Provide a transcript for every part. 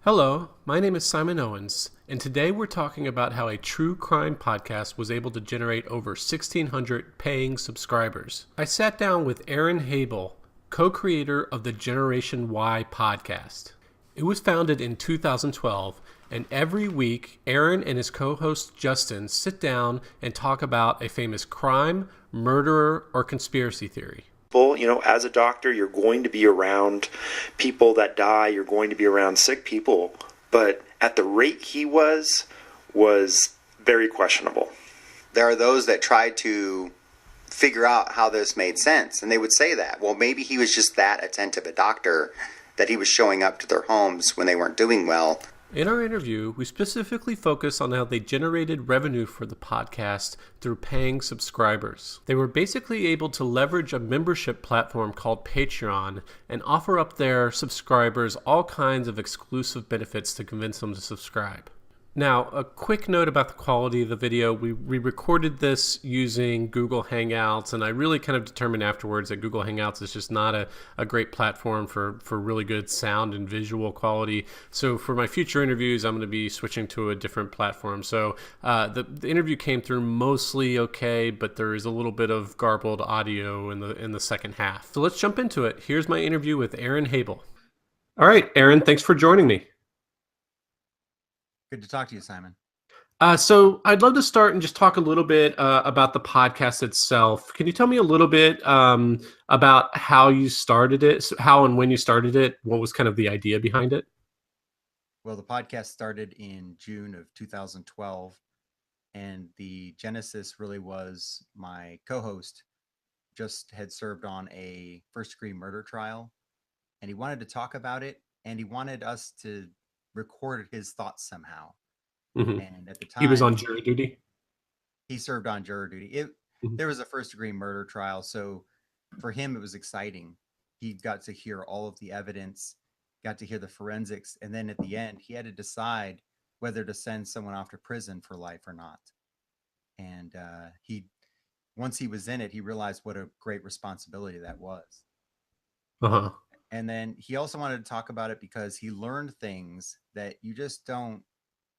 Hello, my name is Simon Owens, and today we're talking about how a true crime podcast was able to generate over 1,600 paying subscribers. I sat down with Aaron Habel, co-creator of the Generation Y podcast. It was founded in 2012, and every week, Aaron and his co-host Justin sit down and talk about a famous crime, murderer, or conspiracy theory. As a doctor, you're going to be around people that die, you're going to be around sick people, but at the rate he was very questionable. There are those that try to figure out how this made sense, and they would say that, well, maybe he was just that attentive a doctor that he was showing up to their homes when they weren't doing well. In our interview, we specifically focus on how they generated revenue for the podcast through paying subscribers. They were basically able to leverage a membership platform called Patreon and offer up their subscribers all kinds of exclusive benefits to convince them to subscribe. Now, a quick note about the quality of the video. We recorded this using Google Hangouts, and I really kind of determined afterwards that Google Hangouts is just not a great platform for really good sound and visual quality. So for my future interviews, I'm going to be switching to a different platform. So the interview came through mostly okay, but there is a little bit of garbled audio in the second half. So let's jump into it. Here's my interview with Aaron Habel. All right, Aaron, thanks for joining me. Good to talk to you, Simon. So I'd love to start and just talk a little bit about the podcast itself. Can you tell me a little bit about how you started it, how and when you started it? What was kind of the idea behind it? Well, the podcast started in June of 2012, and the genesis really was my co-host just had served on a first-degree murder trial, and he wanted to talk about it, and he wanted us to record his thoughts somehow. Mm-hmm. And at the time, he was on jury duty. He served on jury duty. There was a first-degree murder trial, so for him it was exciting. He got to hear all of the evidence, got to hear the forensics, and then at the end he had to decide whether to send someone off to prison for life or not. And once he was in it, he realized what a great responsibility that was. Uh-huh. And then he also wanted to talk about it because he learned things that you just don't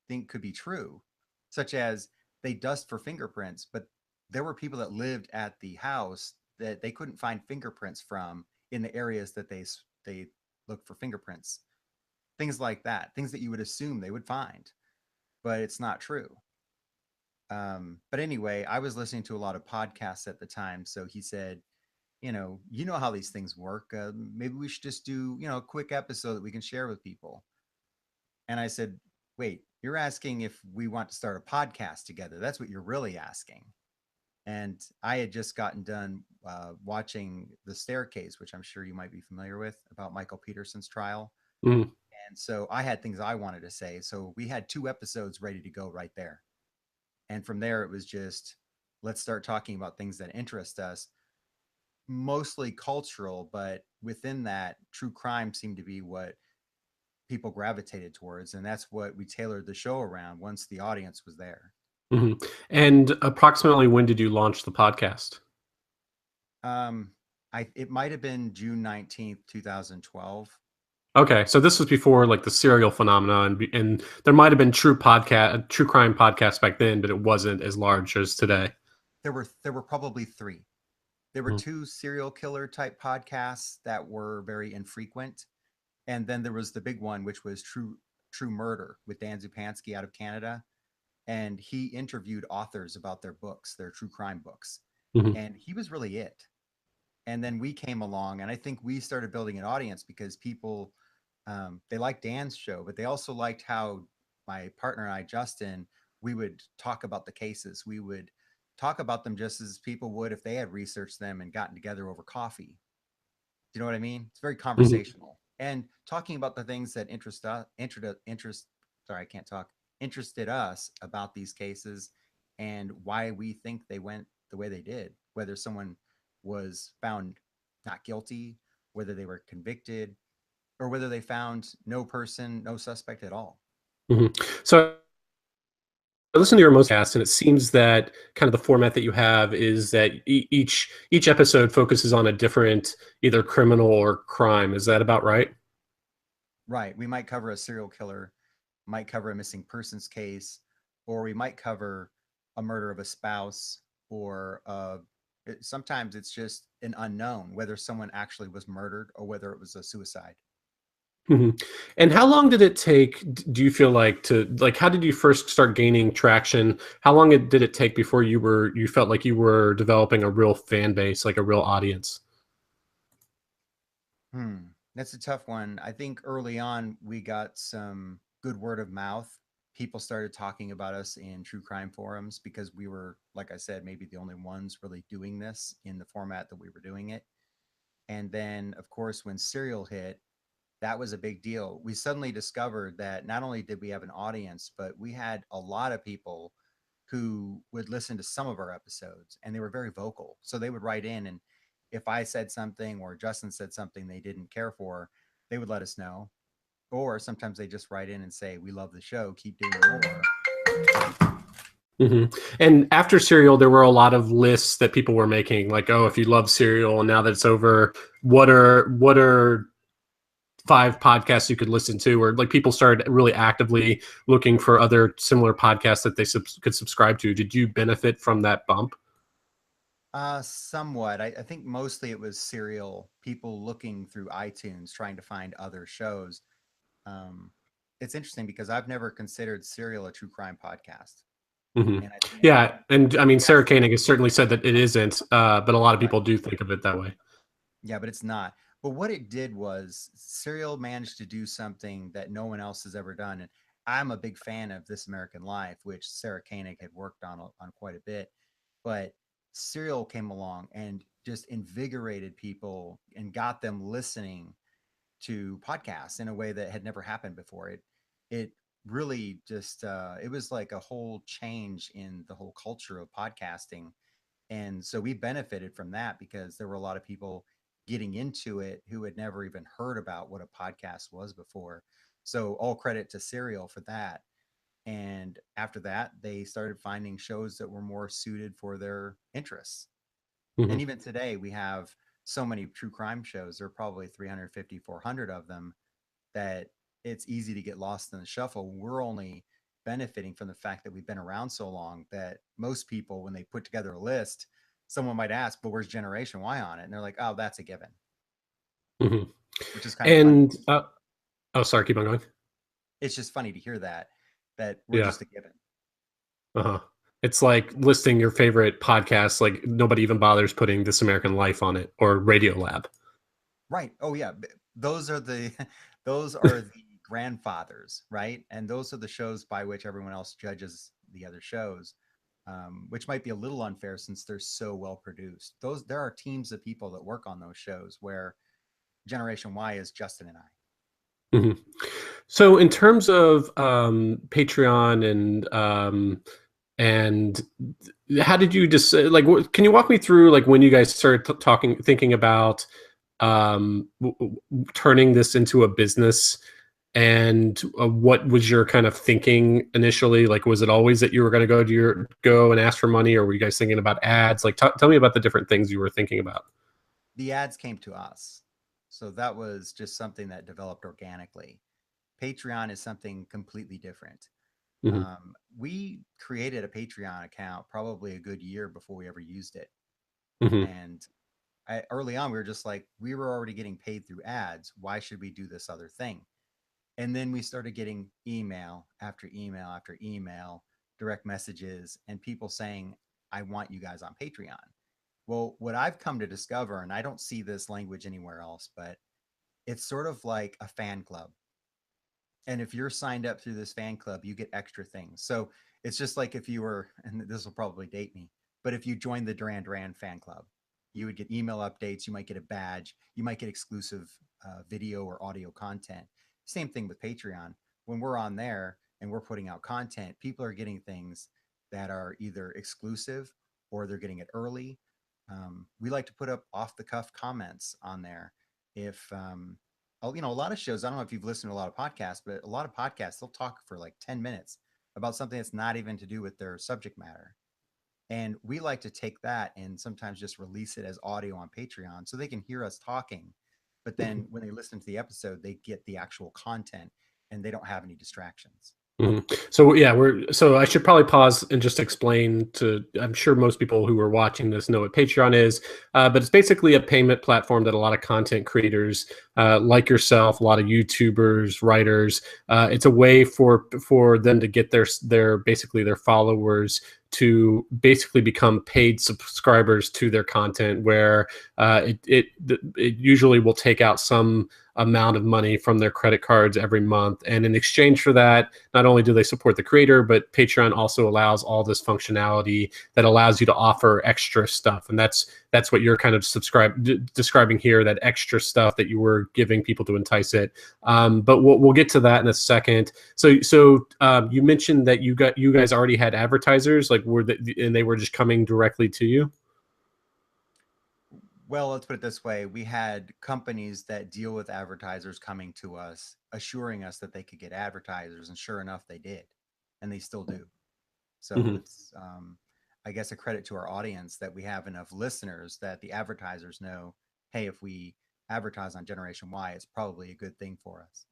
think could be true, such as they dust for fingerprints, but there were people that lived at the house that they couldn't find fingerprints from in the areas that they looked for fingerprints. Things like that, things that you would assume they would find, but it's not true. But anyway, I was listening to a lot of podcasts at the time, so he said, you know how these things work. Maybe we should just do, a quick episode that we can share with people. And I said, wait, you're asking if we want to start a podcast together. That's what you're really asking. And I had just gotten done watching The Staircase, which I'm sure you might be familiar with, about Michael Peterson's trial. Mm. And so I had things I wanted to say. So we had 2 episodes ready to go right there. And from there, it was just, let's start talking about things that interest us. Mostly cultural, but within that, true crime seemed to be what people gravitated towards, and that's what we tailored the show around once the audience was there. Mm-hmm. And approximately when did you launch the podcast? It might have been June 19th, 2012. Okay, so this was before like the serial phenomena, and there might have been true crime podcasts back then, but it wasn't as large as today. There were probably 3. There were 2 serial killer type podcasts that were very infrequent. And then there was the big one, which was True Murder with Dan Zupansky out of Canada. And he interviewed authors about their books, their true crime books. Mm-hmm. And he was really it. And then we came along, and I think we started building an audience because people, they liked Dan's show, but they also liked how my partner and I, Justin, we would talk about the cases. We would talk about them just as people would if they had researched them and gotten together over coffee. Do you know what I mean? It's very conversational. Mm-hmm. And talking about the things that interested us about these cases and why we think they went the way they did, whether someone was found not guilty, whether they were convicted, or whether they found no suspect at all. Mm-hmm. So I listened to your most cast, and it seems that kind of the format that you have is that each episode focuses on a different either criminal or crime. Is that about right? Right. We might cover a serial killer, might cover a missing persons case, or we might cover a murder of a spouse, or sometimes it's just an unknown whether someone actually was murdered or whether it was a suicide. Mhm. And how long did it take, do you feel like, to like, how did you first start gaining traction? How long did it take before you felt like you were developing a real fan base, like a real audience? Hmm. That's a tough one. I think early on we got some good word of mouth. People started talking about us in true crime forums because we were, like I said, maybe the only ones really doing this in the format that we were doing it. And then, of course, when Serial hit, that was a big deal. We suddenly discovered that not only did we have an audience, but we had a lot of people who would listen to some of our episodes, and they were very vocal. So they would write in, and if I said something or Justin said something they didn't care for, they would let us know. Or sometimes they just write in and say, "We love the show, keep doing more." Hmm. And after Serial, there were a lot of lists that people were making, like, oh, if you love Serial and now that it's over, what are 5 podcasts you could listen to? Or like people started really actively looking for other similar podcasts that they could subscribe to. Did you benefit from that bump? Somewhat. I think mostly it was Serial, people looking through iTunes trying to find other shows. Um, it's interesting because I've never considered Serial a true crime podcast, Hmm. and I think Yeah, and I mean, Sarah that's Koenig has certainly said that it isn't, but a lot of right. people do think of it that way. Yeah, but it's not. But what it did was Serial managed to do something that no one else has ever done. And I'm a big fan of This American Life, which Sarah Koenig had worked on quite a bit. But Serial came along and just invigorated people and got them listening to podcasts in a way that had never happened before. It really just it was like a whole change in the whole culture of podcasting, and so we benefited from that because there were a lot of people getting into it who had never even heard about what a podcast was before. So all credit to Serial for that. And after that, they started finding shows that were more suited for their interests. And Hmm. even today, we have so many true crime shows. There are probably 350, 400 of them that it's easy to get lost in the shuffle. We're only benefiting from the fact that we've been around so long that most people, when they put together a list, someone might ask, but where's Generation Y on it? And they're like, oh, that's a given, Hmm. which is kind of funny. And oh, sorry, keep on going. It's just funny to hear that we're Yeah. just a given. Uh-huh. It's like listing your favorite podcasts, like nobody even bothers putting This American Life on it or Radio Lab. Right. Oh yeah. Those are the those are the grandfathers, right? And those are the shows by which everyone else judges the other shows, which might be a little unfair since they're so well produced. Those there are teams of people that work on those shows where Generation Y is Justin and I. Hmm. So, in terms of Patreon and how did you just like? Can you walk me through like when you guys started thinking about turning this into a business? And what was your kind of thinking initially? Like, was it always that you were going to go and ask for money, or were you guys thinking about ads? Like, tell me about the different things you were thinking about. The ads came to us. So that was just something that developed organically. Patreon is something completely different. Hmm. We created a Patreon account probably a good year before we ever used it. Hmm. And early on, we were just like, we were already getting paid through ads. Why should we do this other thing? And then we started getting email after email after email, direct messages, and people saying, I want you guys on Patreon. Well, what I've come to discover, and I don't see this language anywhere else, but it's sort of like a fan club. And if you're signed up through this fan club, you get extra things. So it's just like if you were, and this will probably date me, but if you joined the Duran Duran fan club, you would get email updates. You might get a badge. You might get exclusive video or audio content. Same thing with Patreon. When we're on there and we're putting out content, people are getting things that are either exclusive or they're getting it early. We like to put up off the cuff comments on there. If a lot of shows, I don't know if you've listened to a lot of podcasts, but a lot of podcasts, they'll talk for like 10 minutes about something that's not even to do with their subject matter. And we like to take that and sometimes just release it as audio on Patreon so they can hear us talking. But then when they listen to the episode, they get the actual content and they don't have any distractions. So yeah, so I should probably pause and just explain to, I'm sure most people who are watching this know what Patreon is, but it's basically a payment platform that a lot of content creators like yourself, a lot of YouTubers, writers, it's a way for them to get their basically their followers to basically become paid subscribers to their content, where it usually will take out some amount of money from their credit cards every month, and in exchange for that, not only do they support the creator, but Patreon also allows all this functionality that allows you to offer extra stuff. And that's what you're kind of describing here, that extra stuff that you were giving people to entice it. But we'll get to that in a second. So you mentioned that you guys already had advertisers, like and they were just coming directly to you. Well, let's put it this way. We had companies that deal with advertisers coming to us, assuring us that they could get advertisers. And sure enough, they did. And they still do. So it's, I guess, a credit to our audience that we have enough listeners that the advertisers know, hey, if we advertise on Generation Y, it's probably a good thing for us.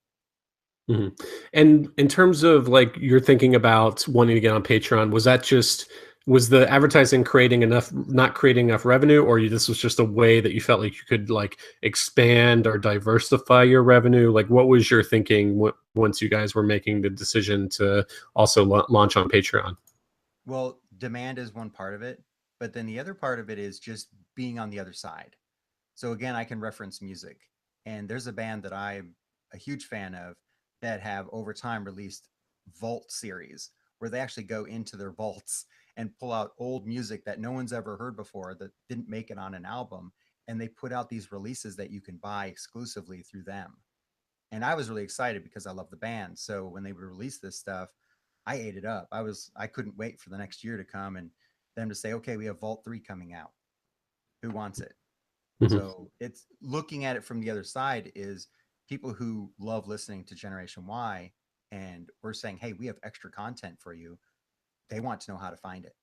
And in terms of like you're thinking about wanting to get on Patreon, was the advertising not creating enough revenue, or this was just a way that you felt like you could like expand or diversify your revenue? Like, what was your thinking once you guys were making the decision to also launch on Patreon? Well, demand is one part of it, but then the other part of it is just being on the other side. So again, I can reference music, and there's a band that I'm a huge fan of that have over time released vault series where they actually go into their vaults and pull out old music that no one's ever heard before that didn't make it on an album, and they put out these releases that you can buy exclusively through them. And I was really excited because I love the band. So when they would release this stuff, I ate it up. I couldn't wait for the next year to come and them to say, okay, we have Vault 3 coming out. Who wants it? So it's looking at it from the other side is people who love listening to Generation Y, and we're saying, hey, we have extra content for you. They want to know how to find it.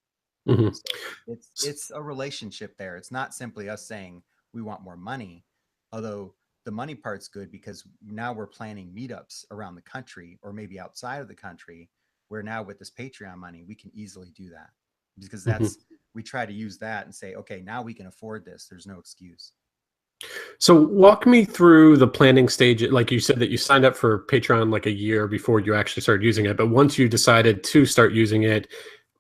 Mm-hmm. So it's a relationship there. It's not simply us saying we want more money, although the money part's good because now we're planning meetups around the country or maybe outside of the country, where now with this Patreon money, we can easily do that because we try to use that and say, okay, now we can afford this. There's no excuse. So walk me through the planning stage. Like you said that you signed up for Patreon like a year before you actually started using it, but once you decided to start using it,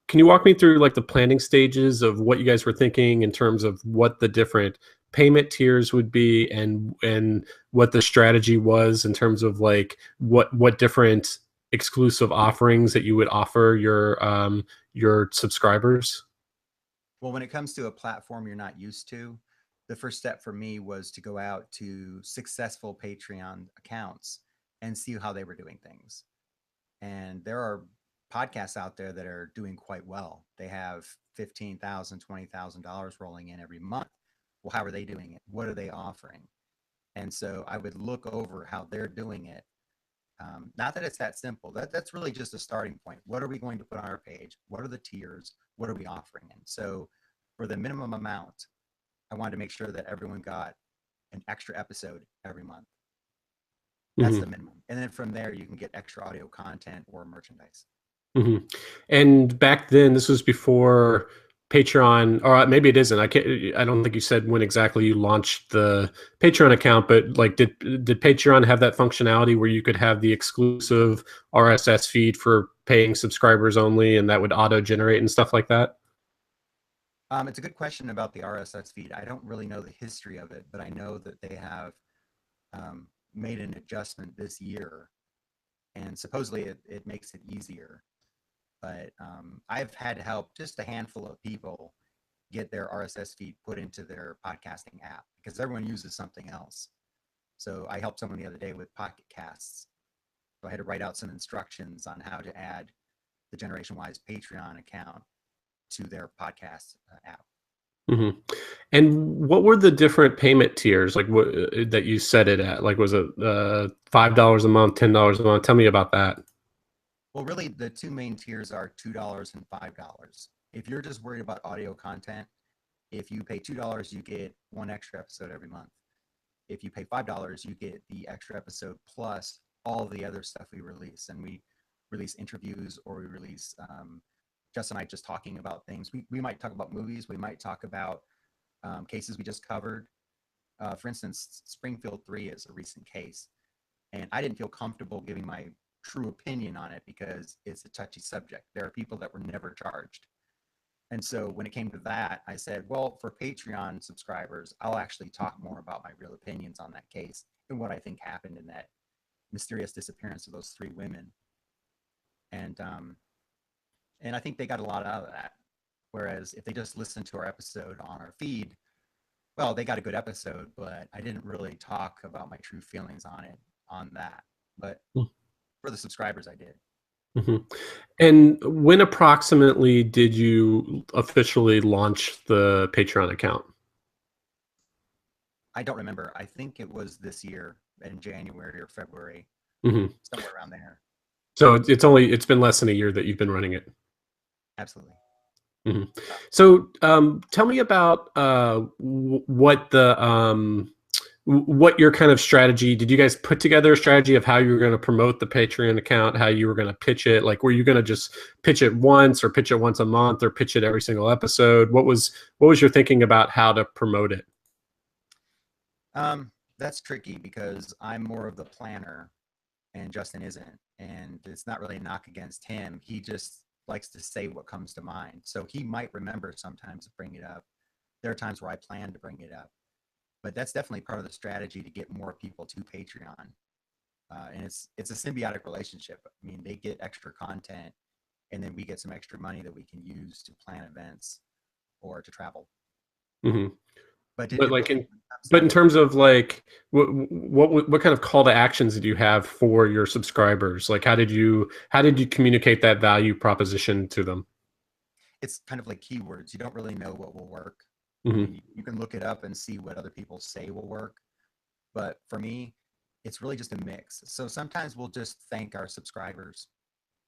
can you walk me through like the planning stages of what you guys were thinking in terms of what the different payment tiers would be, and what the strategy was in terms of like what different exclusive offerings that you would offer your subscribers? Well, when it comes to a platform you're not used to, the first step for me was to go out to successful Patreon accounts and see how they were doing things. And there are podcasts out there that are doing quite well. They have $15,000, $20,000 rolling in every month. Well, how are they doing it? What are they offering? And so I would look over how they're doing it. Not that it's that simple. That's really just a starting point. What are we going to put on our page? What are the tiers? What are we offering? And so for the minimum amount, I wanted to make sure that everyone got an extra episode every month. That's the minimum. And then from there, you can get extra audio content or merchandise. And back then, this was before Patreon, or maybe it isn't. I don't think you said when exactly you launched the Patreon account, but like, did Patreon have that functionality where you could have the exclusive RSS feed for paying subscribers only, and that would auto generate and stuff like that? It's a good question about the RSS feed. I don't really know the history of it, but I know that they have made an adjustment this year, and supposedly it makes it easier. But I've had to help just a handful of people get their RSS feed put into their podcasting app because everyone uses something else. So I helped someone the other day with Pocket Casts. So I had to write out some instructions on how to add the Generation Y's Patreon account to their podcast app. And what were the different payment tiers like that you set it at? Like, was it $5 a month, $10 a month? Tell me about that. Well, really, the two main tiers are $2 and $5. If you're just worried about audio content, if you pay $2, you get one extra episode every month. if you pay $5, you get the extra episode plus all the other stuff we release. And we release interviews, or we release Jess and I just talking about things. We might talk about movies. We might talk about cases we just covered. For instance, Springfield 3 is a recent case, and I didn't feel comfortable giving my true opinion on it because it's a touchy subject. There are people that were never charged. And so when it came to that, I said, well, for Patreon subscribers, I'll actually talk more about my real opinions on that case and what I think happened in that mysterious disappearance of those 3 women. And I think they got a lot out of that. Whereas if they just listened to our episode on our feed, well, they got a good episode, but I didn't really talk about my true feelings on that. But for the subscribers, I did. Mm-hmm. And when approximately did you officially launch the Patreon account? I don't remember. I think it was this year in January or February, somewhere around there. So it's been less than a year that you've been running it. Absolutely. Mm-hmm. So tell me about what your kind of strategy. Did you guys put together a strategy of how you were going to promote the Patreon account, how you were going to pitch it? Like, were you going to just pitch it once, or pitch it once a month, or pitch it every single episode? What was your thinking about how to promote it? That's tricky because I'm more of the planner and Justin isn't. And it's not really a knock against him. He just likes to say what comes to mind. So he might remember sometimes to bring it up. There are times where I plan to bring it up. But that's definitely part of the strategy to get more people to Patreon. And it's a symbiotic relationship. I mean, they get extra content, and then we get some extra money that we can use to plan events or to travel. Mm-hmm. But in terms of like what kind of call to actions did you have for your subscribers? Like, how did you communicate that value proposition to them? It's kind of like keywords. You don't really know what will work. Mm-hmm. I mean, you can look it up and see what other people say will work. But for me, it's really just a mix. So sometimes we'll just thank our subscribers.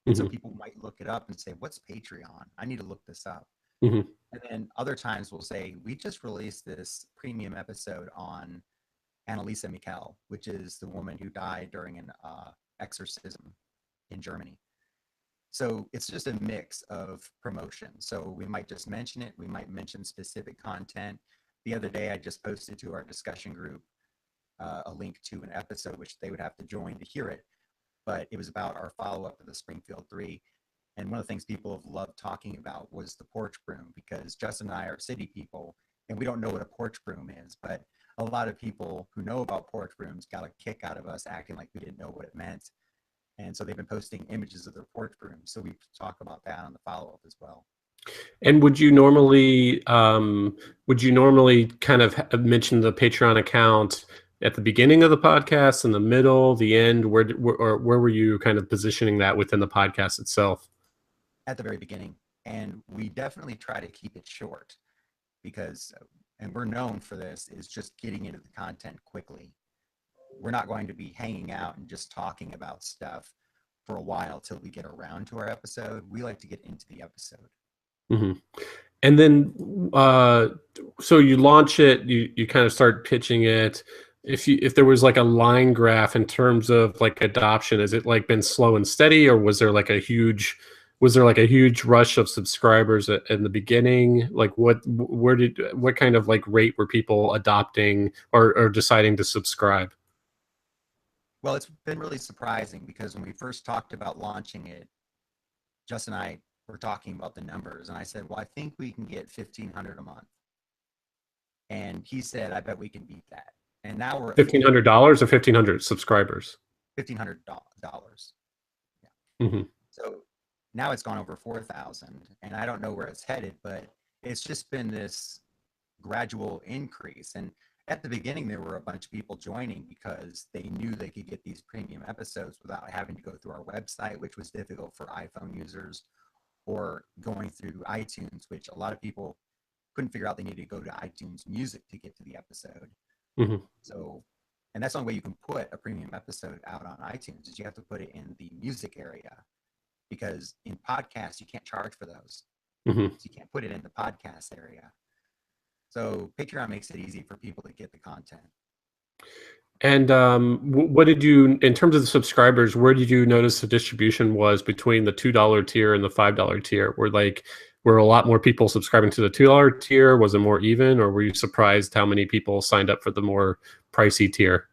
And so people might look it up and say, what's Patreon? I need to look this up. Mm-hmm. And then other times we'll say, we just released this premium episode on Annalisa Mikel, which is the woman who died during an exorcism in Germany. So it's just a mix of promotion. So we might just mention it. We might mention specific content. The other day, I just posted to our discussion group a link to an episode, which they would have to join to hear it. But it was about our follow-up to the Springfield 3. And one of the things people have loved talking about was the porch broom, because Justin and I are city people, and we don't know what a porch broom is. But a lot of people who know about porch brooms got a kick out of us acting like we didn't know what it meant. And so they've been posting images of their porch brooms. So we talk about that on the follow-up as well. And would you normally kind of mention the Patreon account at the beginning of the podcast, in the middle, the end? Where were you kind of positioning that within the podcast itself? At the very beginning. And we definitely try to keep it short because, and we're known for this, is just getting into the content quickly. We're not going to be hanging out and just talking about stuff for a while till we get around to our episode. We like to get into the episode. Mm-hmm. And then, so you launch it, you kind of start pitching it. If there was like a line graph in terms of like adoption, has it like been slow and steady, or was there like a huge rush of subscribers in the beginning? Like what kind of like rate were people adopting or deciding to subscribe? Well, it's been really surprising because when we first talked about launching it, Justin and I were talking about the numbers, and I said, well, I think we can get 1,500 a month. And he said, I bet we can beat that. And now we're at $1,500 or 1,500 subscribers? $1,500. Yeah. Mm-hmm. So now it's gone over 4,000, and I don't know where it's headed, but it's just been this gradual increase. And at the beginning, there were a bunch of people joining because they knew they could get these premium episodes without having to go through our website, which was difficult for iPhone users, or going through iTunes, which a lot of people couldn't figure out they needed to go to iTunes Music to get to the episode. Mm-hmm. So, and that's the only way you can put a premium episode out on iTunes is you have to put it in the music area, because in podcasts, you can't charge for those. Mm-hmm. So you can't put it in the podcast area. So Patreon makes it easy for people to get the content. And what did you, in terms of the subscribers, where did you notice the distribution was between the $2 tier and the $5 tier? Were a lot more people subscribing to the $2 tier? Was it more even, or were you surprised how many people signed up for the more pricey tier?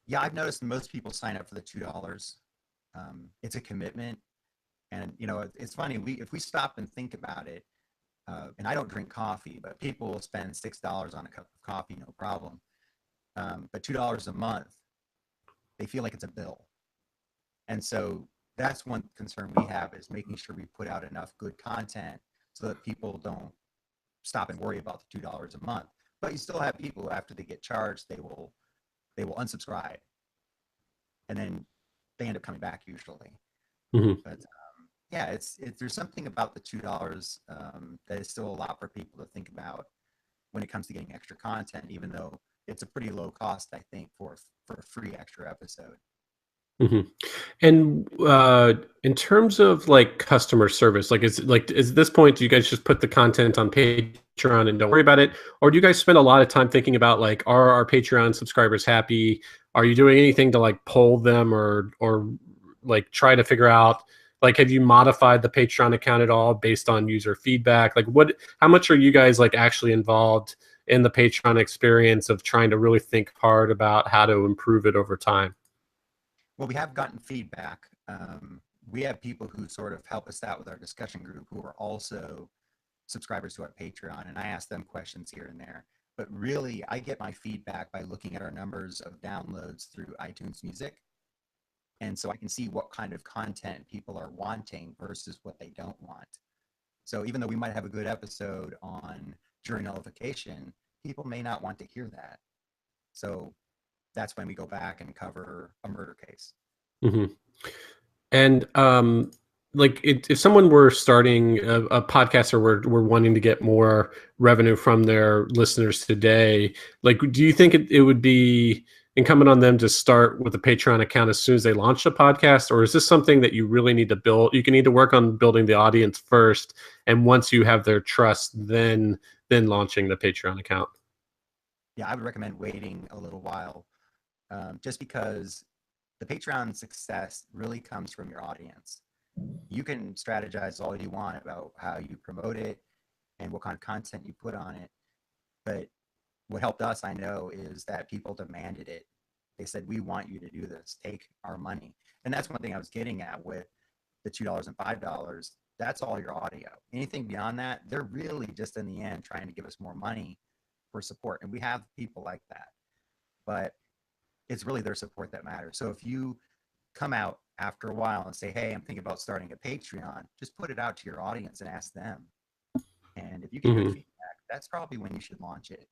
Yeah, I've noticed most people sign up for the $2. It's a commitment, and it's funny. If we stop and think about it, and I don't drink coffee, but people will spend $6 on a cup of coffee, no problem. But $2 a month, they feel like it's a bill. And so that's one concern we have, is making sure we put out enough good content so that people don't stop and worry about the $2 a month. But you still have people who, after they get charged, they will unsubscribe, and then they end up coming back usually. Mm-hmm. But yeah, there's something about the $2 that is still a lot for people to think about when it comes to getting extra content, even though it's a pretty low cost, I think, for a free extra episode. Mm-hmm. And in terms of like customer service, is at this point, do you guys just put the content on Patreon and don't worry about it, or do you guys spend a lot of time thinking about like, are our Patreon subscribers happy? Are you doing anything to like poll them, or like try to figure out, like, have you modified the Patreon account at all based on user feedback? Like, how much are you guys like actually involved in the Patreon experience of trying to really think hard about how to improve it over time? Well, we have gotten feedback. We have people who sort of help us out with our discussion group who are also subscribers to our Patreon, and I ask them questions here and there. But really, I get my feedback by looking at our numbers of downloads through iTunes Music. And so I can see what kind of content people are wanting versus what they don't want. So even though we might have a good episode on jury nullification, people may not want to hear that. So that's when we go back and cover a murder case. Mm-hmm. And like, if someone were starting a podcast, or were wanting to get more revenue from their listeners today, like, do you think it would be incumbent on them to start with a Patreon account as soon as they launch a podcast, or is this something that you really need to build? You can need to work on building the audience first, and once you have their trust, then launching the Patreon account. Yeah, I would recommend waiting a little while, just because the Patreon success really comes from your audience. You can strategize all you want about how you promote it and what kind of content you put on it. But what helped us, I know, is that people demanded it. They said, we want you to do this, take our money. And that's one thing I was getting at with the $2 and $5. That's all your audio. Anything beyond that, they're really just in the end trying to give us more money for support. And we have people like that. But it's really their support that matters. So if you come out after a while and say, hey, I'm thinking about starting a Patreon, just put it out to your audience and ask them. And if you get good feedback, that's probably when you should launch it.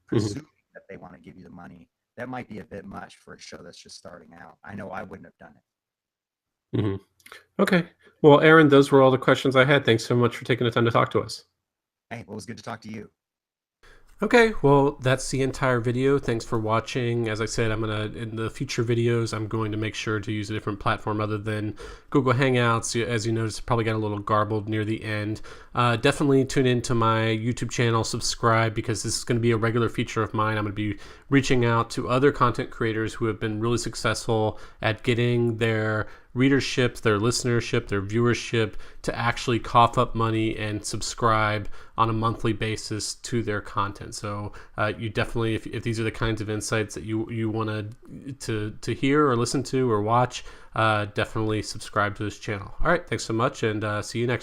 Presuming that they want to give you the money, that might be a bit much for a show that's just starting out. I know I wouldn't have done it. Mm-hmm. Okay. Well, Aaron, those were all the questions I had. Thanks so much for taking the time to talk to us. Hey, well, it was good to talk to you. Okay, well, that's the entire video. Thanks for watching. As I said, in the future videos, I'm going to make sure to use a different platform other than Google Hangouts. As you notice, it probably got a little garbled near the end. Definitely tune into my YouTube channel, subscribe, because this is going to be a regular feature of mine. I'm going to be reaching out to other content creators who have been really successful at getting their readership, their listenership, their viewership to actually cough up money and subscribe on a monthly basis to their content. So you definitely, if these are the kinds of insights that you want to hear or listen to or watch, definitely subscribe to this channel. All right, thanks so much, and see you next.